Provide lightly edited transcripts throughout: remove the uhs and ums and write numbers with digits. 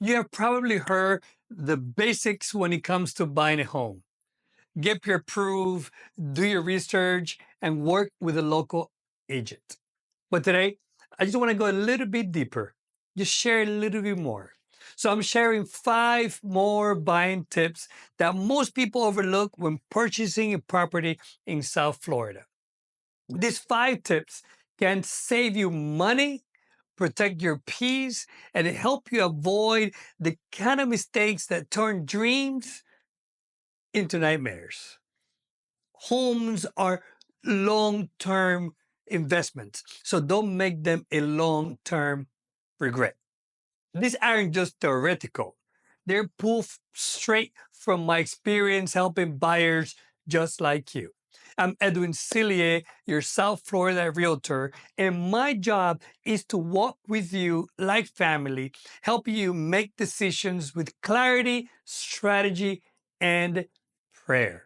You have probably heard the basics when it comes to buying a home. Get pre-approved, do your research, and work with a local agent. But today, I just want to go a little bit deeper, just share a little bit more. So I'm sharing 5 more buying tips that most people overlook when purchasing a property in South Florida. These 5 tips can save you money, protect your peace, and help you avoid the kind of mistakes that turn dreams into nightmares. Homes are long term investments, so don't make them a long term regret. These aren't just theoretical, they're pulled straight from my experience helping buyers just like you. I'm Edwin Silie, your South Florida Realtor, and my job is to walk with you like family, helping you make decisions with clarity, strategy, and prayer.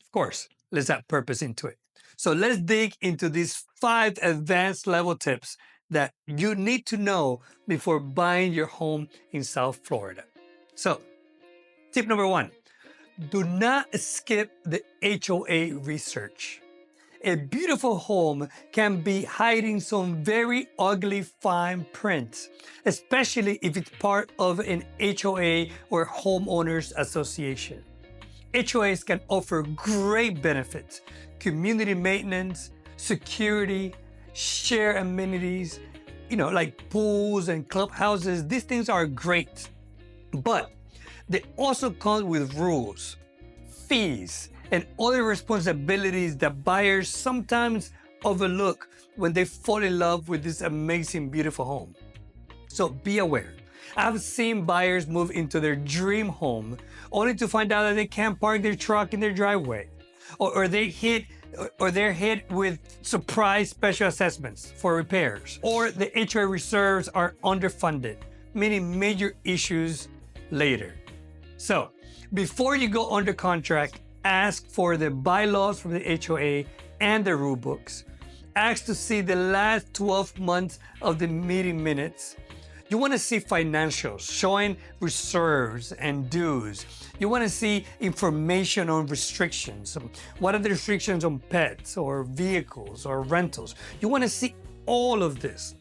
Of course, let's add purpose into it. So let's dig into these 5 advanced level tips that you need to know before buying your home in South Florida. So, tip number 1, do not skip the HOA research. A beautiful home can be hiding some very ugly fine print, especially if it's part of an HOA or homeowners association. HOAs can offer great benefits: community maintenance, security, share amenities, like pools and clubhouses. These things are great, but they also come with rules, fees, and other responsibilities that buyers sometimes overlook when they fall in love with this amazing, beautiful home. So be aware. I've seen buyers move into their dream home only to find out that they can't park their truck in their driveway, or they're hit with surprise special assessments for repairs, or the HOA reserves are underfunded, meaning major issues later. So before you go under contract, ask for the bylaws from the HOA and the rule books. Ask to see the last 12 months of the meeting minutes. You want to see financials showing reserves and dues. You want to see information on restrictions. What are the restrictions on pets or vehicles or rentals? You want to see all of this.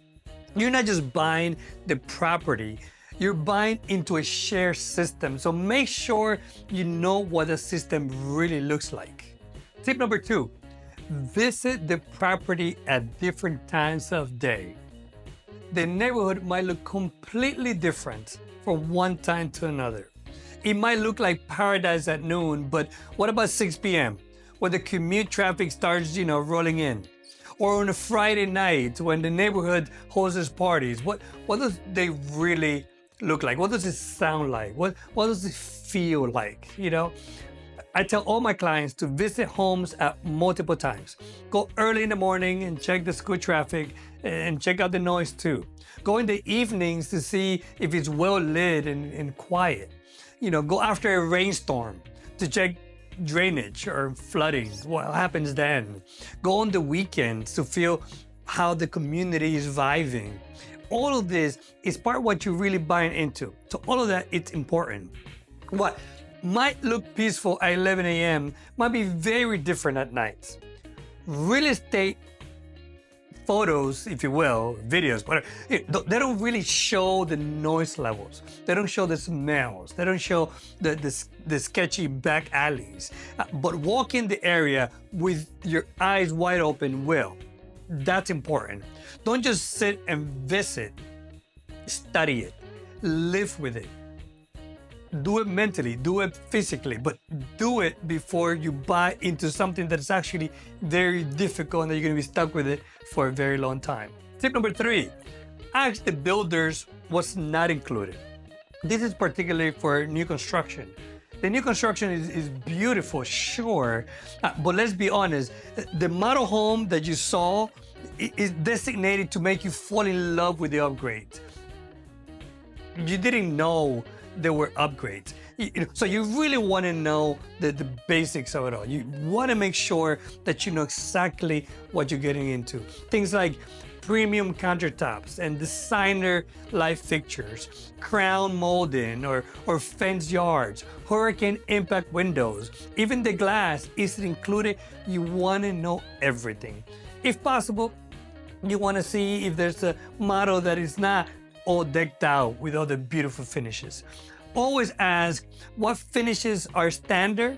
You're not just buying the property, you're buying into a shared system. So make sure you know what the system really looks like. Tip number 2, visit the property at different times of day. The neighborhood might look completely different from one time to another. It might look like paradise at noon, but what about 6 p.m. when the commute traffic starts, rolling in? Or on a Friday night when the neighborhood hosts its parties? What does they really look like? What does it sound like? What does it feel like? I tell all my clients to visit homes at multiple times. Go early in the morning and check the school traffic and check out the noise too. Go in the evenings to see if it's well lit and quiet. Go after a rainstorm to check drainage or flooding, what happens then. Go on the weekends to feel how the community is vibing. All of this is part of what you're really buying into. So all of that, it's important. What might look peaceful at 11 a.m. might be very different at night. Real estate photos, if you will, videos, but they don't really show the noise levels. They don't show the smells. They don't show the sketchy back alleys. But walk in the area with your eyes wide open will. That's important. Don't just sit and visit. Study it. Live with it. Do it mentally, do it physically, but do it before you buy into something that's actually very difficult and that you're going to be stuck with it for a very long time. Tip number 3, ask the builders what's not included. This is particularly for new construction. The new construction is beautiful, sure, but let's be honest, the model home that you saw is designated to make you fall in love with the upgrades. You didn't know there were upgrades. So you really want to know the basics of it all. You want to make sure that you know exactly what you're getting into. Things like premium countertops and designer light fixtures, crown molding or fence yards, hurricane impact windows, even the glass is included. You want to know everything. If possible, you want to see if there's a model that is not all decked out with all the beautiful finishes. Always ask what finishes are standard,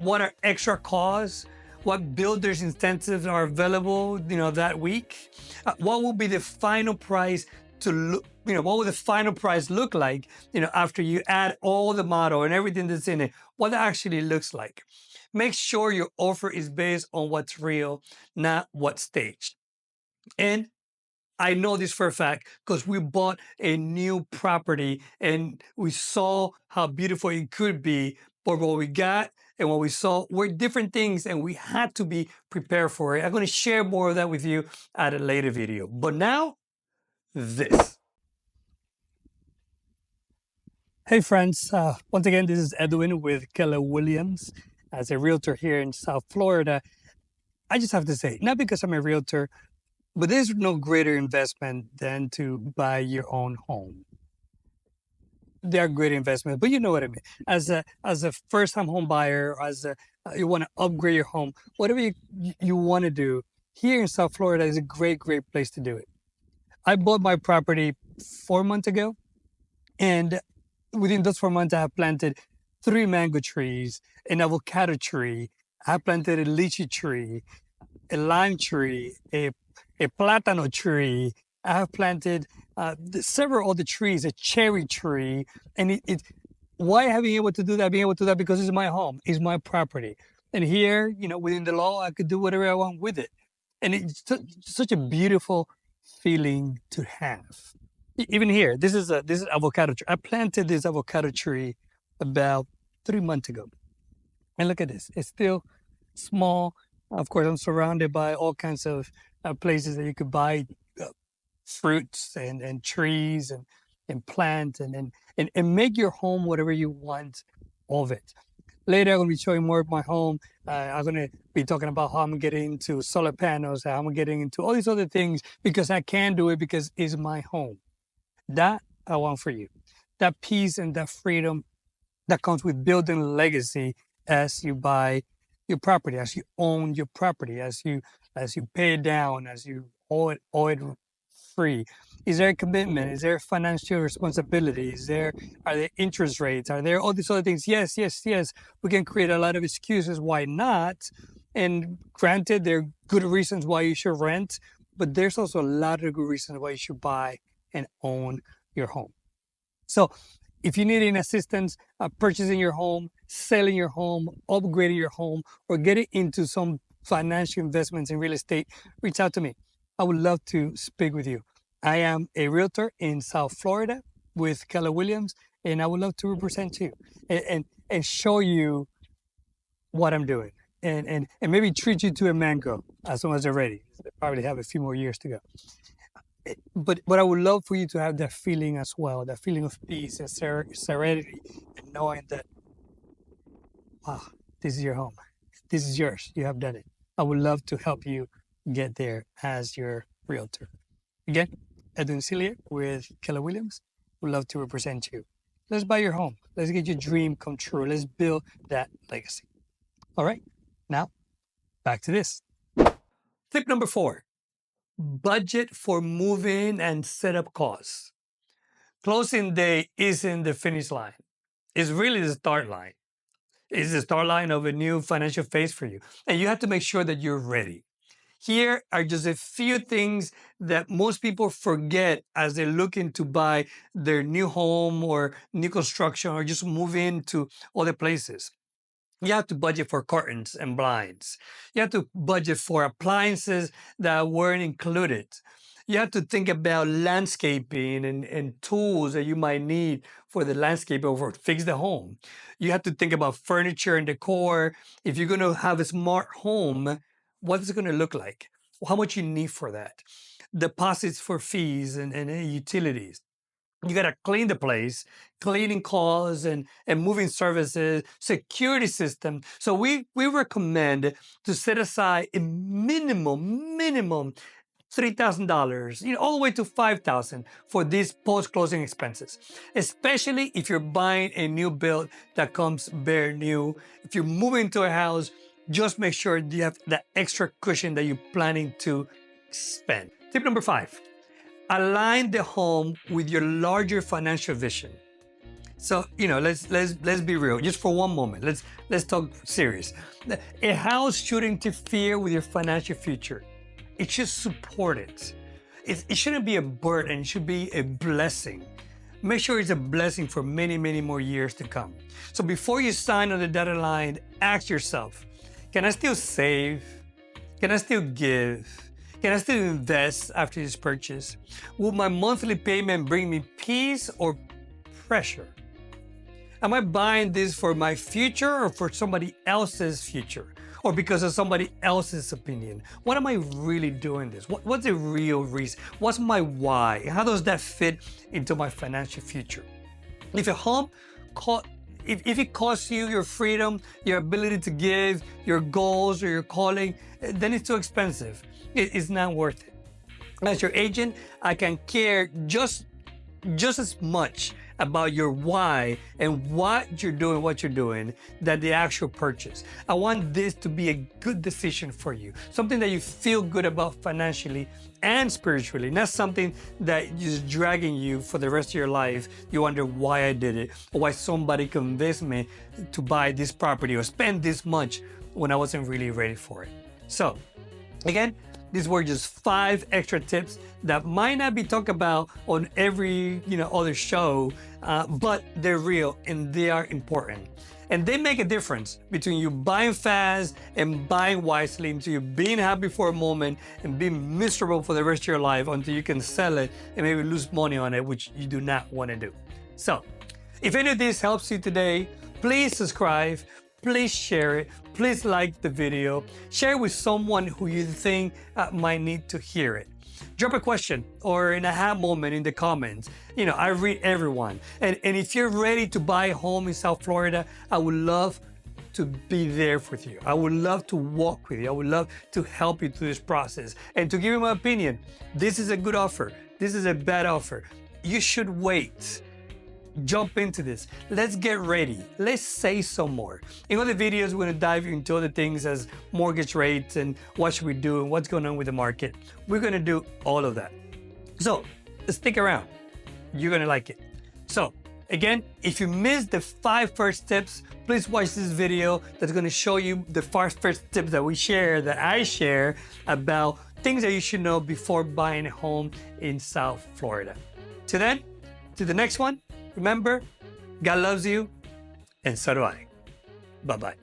what are extra costs, what builders incentives are available, that week. What will be the final price to look, what will the final price look like, after you add all the model and everything that's in it, what it actually looks like. Make sure your offer is based on what's real, not what's staged. And I know this for a fact because we bought a new property and we saw how beautiful it could be. But what we got and what we saw were different things, and we had to be prepared for it. I'm going to share more of that with you at a later video. But now, this. Hey, friends. Once again, this is Edwin with Keller Williams. As a realtor here in South Florida, I just have to say, not because I'm a realtor, but there's no greater investment than to buy your own home. They are great investments, but you know what I mean. As a first-time home buyer, you want to upgrade your home, whatever you want to do, here in South Florida is a great place to do it. I bought my property 4 months ago, and within those 4 months, I have planted 3 mango trees, an avocado tree. I have planted a lychee tree, a lime tree, a platano tree. I have planted several other trees, a cherry tree. And why have I been able to do that? Being able to do that because it's my home, it's my property. And here, within the law, I could do whatever I want with it. And it's such a beautiful feeling to have. Even here, this is avocado tree. I planted this avocado tree about 3 months ago. And look at this. It's still small. Of course, I'm surrounded by all kinds of places that you could buy fruits and trees and plant and make your home whatever you want of it. Later, I'm going to be showing more of my home. I'm going to be talking about how I'm getting into solar panels, how I'm getting into all these other things because I can do it because it's my home. That I want for you. That peace and that freedom that comes with building legacy as you buy your property, as you own your property, as you pay it down, as you owe it free. Is there a commitment? Is there financial responsibility? Are there interest rates? Are there all these other things? Yes. We can create a lot of excuses why not. And granted, there are good reasons why you should rent, but there's also a lot of good reasons why you should buy and own your home. So if you need any assistance purchasing your home, selling your home, upgrading your home, or getting into some financial investments in real estate, reach out to me. I would love to speak with you. I am a realtor in South Florida with Keller Williams, and I would love to represent you and show you what I'm doing and maybe treat you to a mango as soon as they're ready. They probably have a few more years to go. But I would love for you to have that feeling as well, that feeling of peace and serenity, and knowing that, wow, this is your home. This is yours. You have done it. I would love to help you get there as your realtor. Again, Edwin Silie with Keller Williams. Would love to represent you. Let's buy your home. Let's get your dream come true. Let's build that legacy. All right. Now, back to this. Tip number 4. Budget for move-in and setup costs. Closing day isn't the finish line. It's really the start line. It's the start line of a new financial phase for you. And you have to make sure that you're ready. Here are just a few things that most people forget as they're looking to buy their new home or new construction or just move into other places. You have to budget for curtains and blinds. You have to budget for appliances that weren't included. You have to think about landscaping and tools that you might need for the landscape or fix the home. You have to think about furniture and decor. If you're going to have a smart home, what is it going to look like? How much you need for that? Deposits for fees and utilities. You got to clean the place, cleaning calls and moving services, security system. So we recommend to set aside a minimum $3,000, all the way to $5,000 for these post-closing expenses, especially if you're buying a new build that comes bare new. If you're moving to a house, just make sure you have that extra cushion that you're planning to spend. Tip number 5, align the home with your larger financial vision. So, let's be real, just for one moment. Let's talk serious. A house should interfere with your financial future. It should support it. It shouldn't be a burden. It should be a blessing. Make sure it's a blessing for many, many more years to come. So before you sign on the dotted line, ask yourself, can I still save? Can I still give? Can I still invest after this purchase? Will my monthly payment bring me peace or pressure? Am I buying this for my future or for somebody else's future? Or because of somebody else's opinion? What am I really doing this? What's the real reason? What's my why? How does that fit into my financial future? If a home, if it costs you your freedom, your ability to give, your goals or your calling, then it's too expensive. It's not worth it. As your agent, I can care just as much about your why and what you're doing than the actual purchase. I want this to be a good decision for you, something that you feel good about financially and spiritually, not something that is dragging you for the rest of your life. You wonder why I did it, or why somebody convinced me to buy this property or spend this much when I wasn't really ready for it. So again, these were just 5 extra tips that might not be talked about on every other show, but they're real and they are important. And they make a difference between you buying fast and buying wisely, into you being happy for a moment and being miserable for the rest of your life until you can sell it and maybe lose money on it, which you do not want to do. So if any of this helps you today, please subscribe. Please share it. Please like the video. Share it with someone who you think might need to hear it. Drop a question or an aha moment in the comments. I read everyone. And if you're ready to buy a home in South Florida, I would love to be there with you. I would love to walk with you. I would love to help you through this process and to give you my opinion. This is a good offer. This is a bad offer. You should wait. Jump into this. Let's get ready. Let's say some more. In other videos, we're going to dive into other things as mortgage rates and what should we do and what's going on with the market. We're going to do all of that. So stick around. You're going to like it. So again, if you missed the 5 first tips, please watch this video that's going to show you the 5 first tips that I share about things that you should know before buying a home in South Florida. Till then, to the next one. Remember, God loves you, and so do I. Bye-bye.